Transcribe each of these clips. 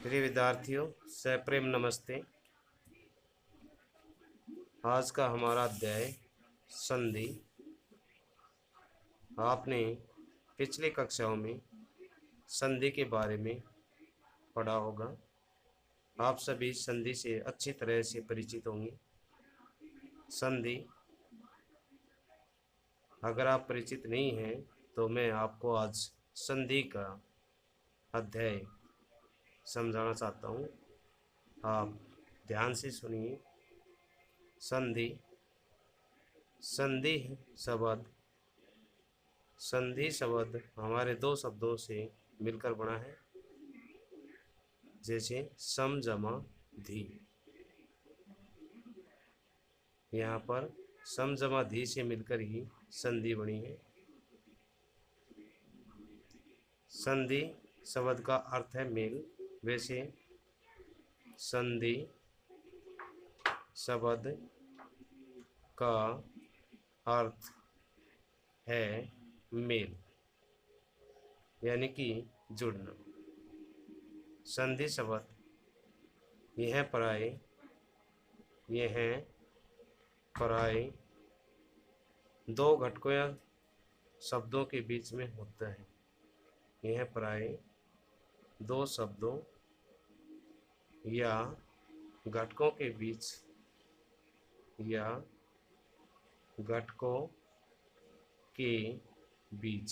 प्रिय विद्यार्थियों, सप्रेम नमस्ते। आज का हमारा अध्याय संधि। आपने पिछली कक्षाओं में संधि के बारे में पढ़ा होगा। आप सभी संधि से अच्छी तरह से परिचित होंगे। संधि अगर आप परिचित नहीं हैं तो मैं आपको आज संधि का अध्याय समझाना चाहता हूँ। आप ध्यान से सुनिए। संधि संधि शब्द संधि शब्द हमारे दो शब्दों से मिलकर बना है, जैसे सम जमा धी। यहाँ पर सम जमा धी से मिलकर ही संधि बनी है। संधि शब्द का अर्थ है मेल। वैसे संधि शब्द का अर्थ है मेल, यानी कि जुड़ना। संधि शब्द यह पराये दो घटकों या शब्दों के बीच में होता है। यह पराये दो शब्दों या घटकों के बीच या घटकों के बीच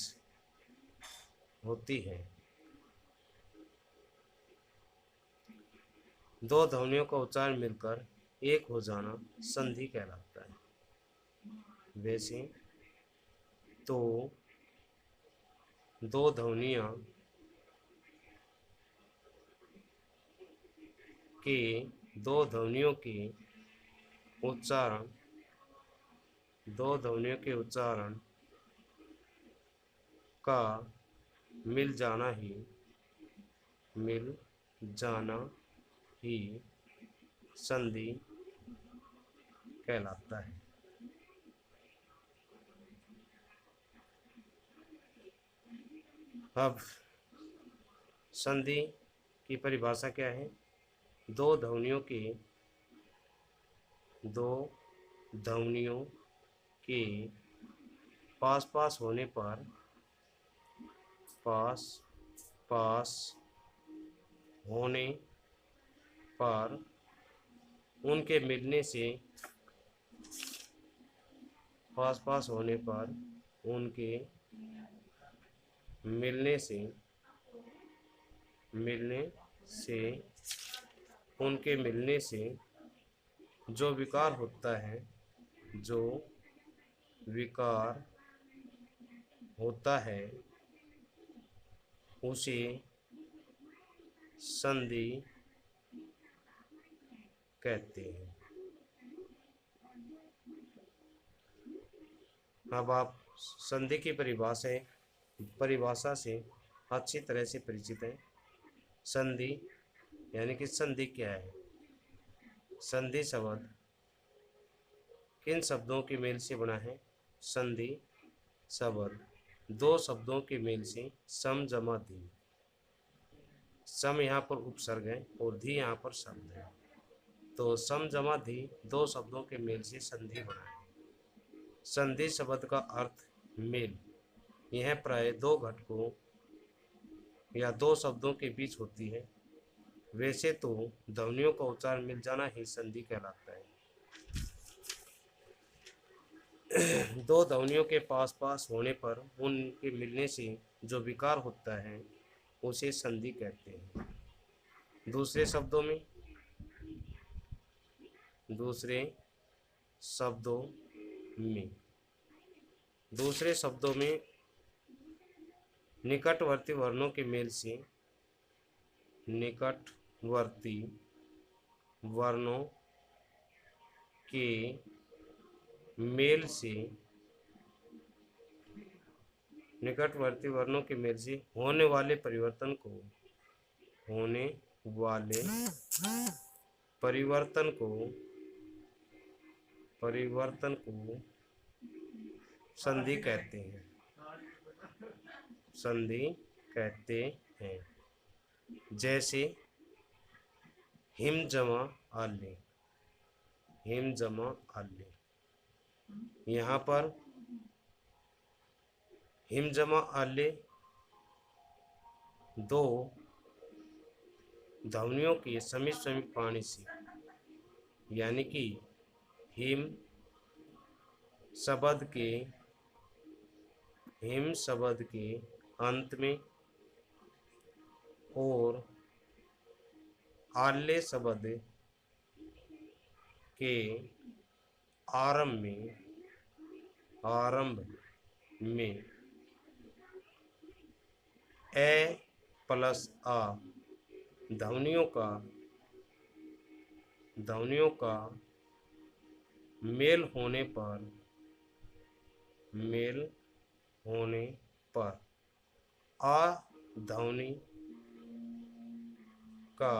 होती है। दो ध्वनियों का उच्चारण मिलकर एक हो जाना संधि कहलाता है। वैसे तो दो ध्वनियों के उच्चारण का मिल जाना ही संधि कहलाता है। अब संधि की परिभाषा क्या है? दो ध्वनियों के पास पास होने पर उनके मिलने से जो विकार होता है उसे संधि कहते हैं। अब आप संधि की परिभाषा से अच्छी तरह से परिचित हैं। संधि यानी कि संधि क्या है? संधि शब्द किन शब्दों के मेल से बना है? संधि शब्द दो शब्दों के मेल से सम जमा धी। सम यहाँ पर उपसर्ग है और धी यहाँ पर शब्द है, तो सम जमा धी दो शब्दों के मेल से संधि बना है। संधि शब्द का अर्थ मेल। यह प्राय दो घटकों या दो शब्दों के बीच होती है। वैसे तो ध्वनियों का उच्चारण मिल जाना ही संधि कहलाता है। दो ध्वनियों के पास पास होने पर उनके मिलने से जो विकार होता है उसे संधि कहते हैं। दूसरे शब्दों में निकटवर्ती वर्णों के मेल से होने वाले परिवर्तन को संधि कहते हैं। जैसे हिम जमा आले, हिम जमा आले। यहाँ पर हिम जमा आले दो ध्वनियों के समीप समीप पानी से, यानी कि हिम शब्द के अंत में और आले शब्द के आरंभ में ए प्लस आ ध्वनियों का मेल होने पर आ ध्वनि का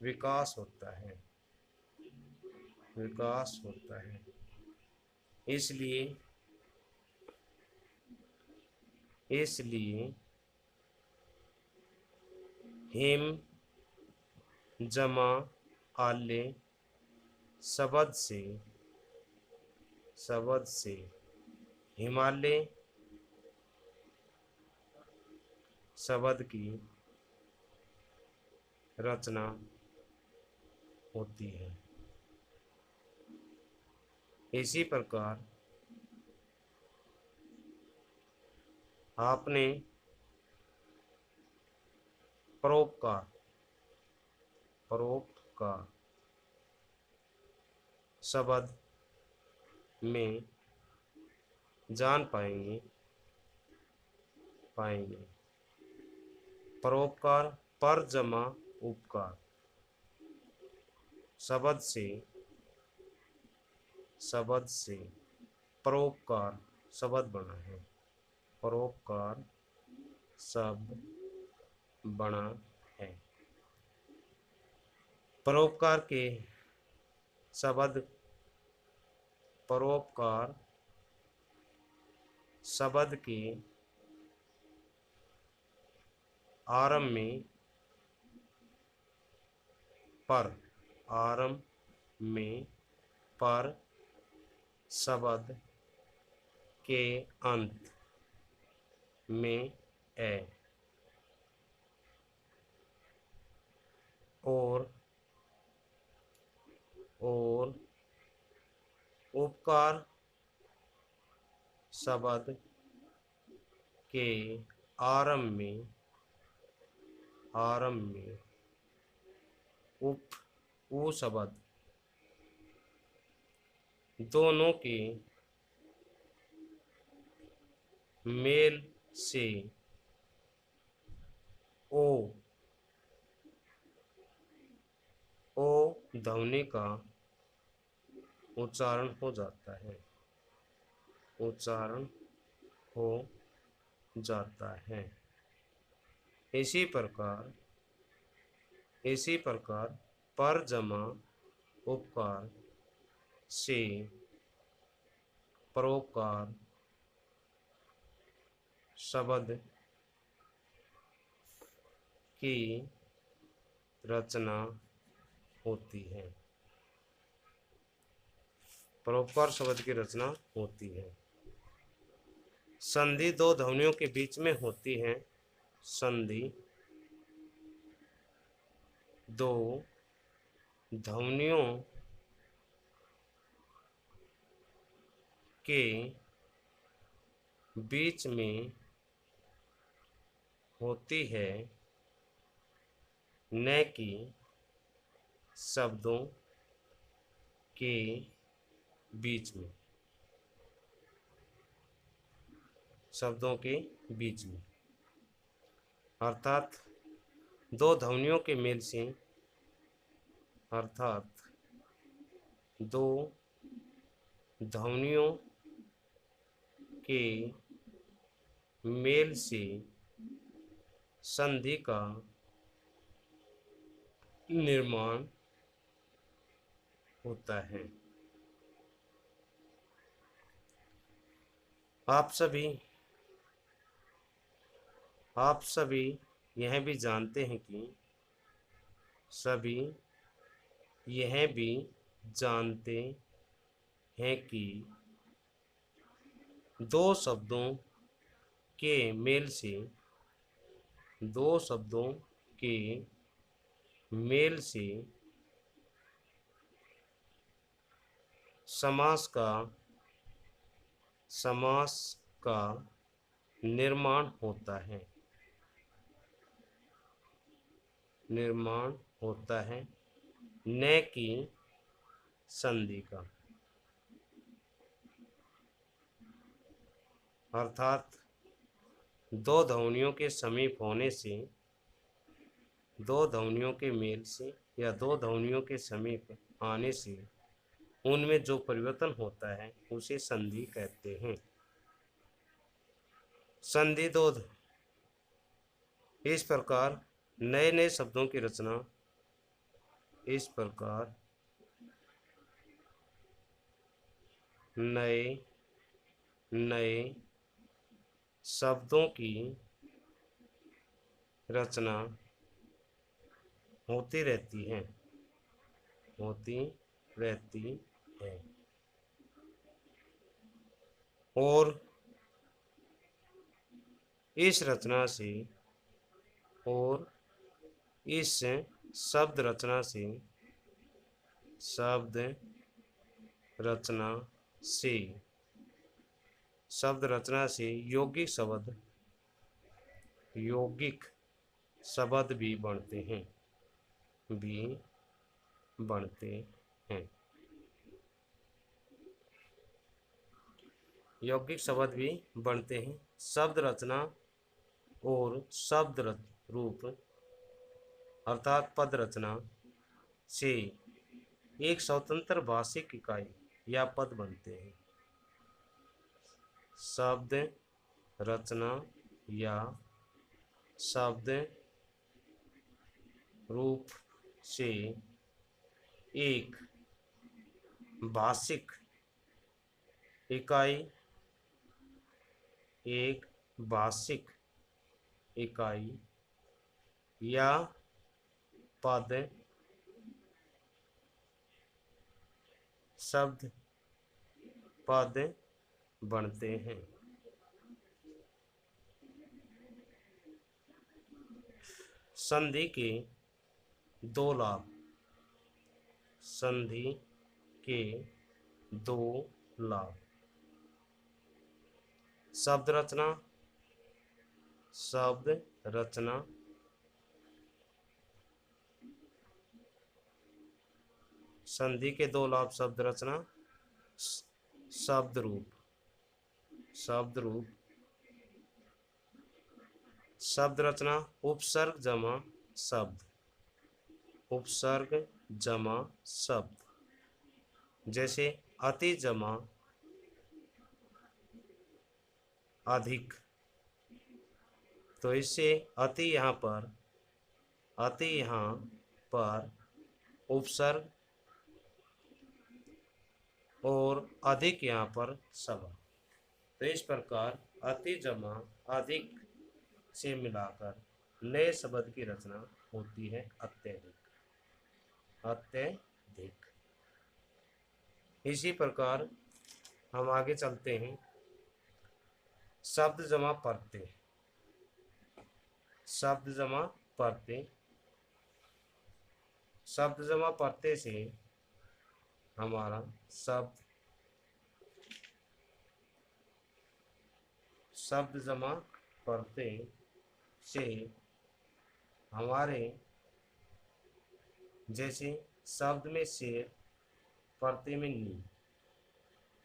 विकास होता है, इसलिए हिम जमा आले शब्द से हिमालय शब्द की रचना होती है। इसी प्रकार आपने परोपकार शब्द में जान पाएंगे। परोपकार पर जमा उपकार शब्द से परोपकार शब्द बना है, परोपकार शब्द बना है। परोपकार शब्द के आरंभ में पर शब्द के अंत में ए और उपकार शब्द के आरंभ में उ शब्द दोनों के मेल से ओ ध्वनि का उच्चारण हो जाता है। इसी प्रकार पर जमा उपकार से परोपकार शब्द की रचना होती है। परोपकार शब्द की रचना होती है। संधि दो ध्वनियों के बीच में होती है। संधि दो ध्वनियों के बीच में होती है, न कि शब्दों के बीच में, अर्थात दो ध्वनियों के मेल से, संधि का निर्माण होता है। आप सभी यह भी जानते हैं कि सभी यह भी जानते हैं कि दो शब्दों के मेल से दो शब्दों के मेल से समास का निर्माण होता है न कि संधि का। अर्थात दो ध्वनियों के समीप होने से, दो ध्वनियों के मेल से या दो ध्वनियों के समीप आने से उनमें जो परिवर्तन होता है उसे संधि कहते हैं। संधि दो इस प्रकार नए नए शब्दों की रचना, इस प्रकार नए नए शब्दों की रचना होती रहती है और इस रचना से और इस शब्द रचना से यौगिक शब्द भी बनते हैं। यौगिक शब्द भी बनते हैं। शब्द रचना और शब्द रूप अर्थात पद रचना से एक स्वतंत्र भाषिक इकाई या पद बनते हैं। शब्द रचना या शब्द रूप से एक भाषिक इकाई या पद शब्द पद बनते हैं। संधि के दो लाभ। शब्द रचना संधि के दो लाभ। शब्द रचना, शब्द रूप। शब्द रचना उपसर्ग जमा शब्द, जैसे अति जमा अधिक। तो इससे अति यहाँ पर उपसर्ग और अधिक यहाँ पर शब्द। तो इस प्रकार अति जमा अधिक से मिलाकर नए शब्द की रचना होती है अत्यधिक। इसी प्रकार हम आगे चलते हैं। शब्द जमा प्रत्यय। शब्द जमा प्रत्यय से हमारा शब्द जमा प्रत्यय से हमारे जैसे शब्द में शेर, प्रत्यय में नी,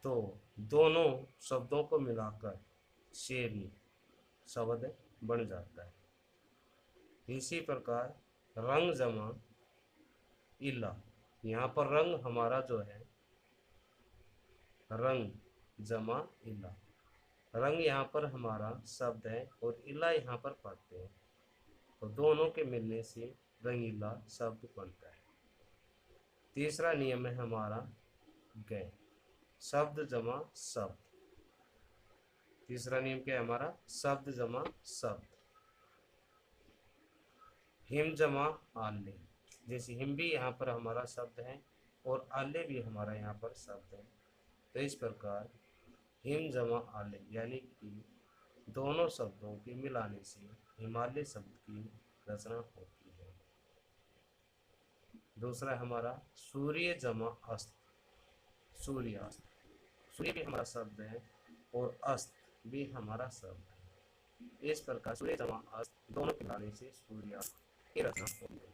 तो दोनों शब्दों को मिलाकर शेरनी शब्द बन जाता है। इसी प्रकार रंग जमा इला। यहाँ पर रंग हमारा जो है रंग जमा इला। रंग यहाँ पर हमारा शब्द है और इला यहाँ पर प्रत्यय है, तो दोनों के मिलने से रंगीला शब्द बनता है। तीसरा नियम है हमारा गय। शब्द जमा शब्द। तीसरा नियम क्या है हमारा? शब्द जमा शब्द। हिम जमा आल्य। जैसे हिम भी यहाँ पर हमारा शब्द है और आले भी हमारा यहाँ पर शब्द है। तो इस प्रकार हिम जमा आले यानी कि दोनों शब्दों के मिलाने से हिमालय शब्द की रचना होती है। दूसरा हमारा सूर्य जमा अस्त, सूर्यास्त। सूर्य भी हमारा शब्द है और अस्त भी हमारा शब्द है। इस प्रकार सूर्य जमा अस्त दोनों के मिलाने से सूर्यास्त की रचना होती है।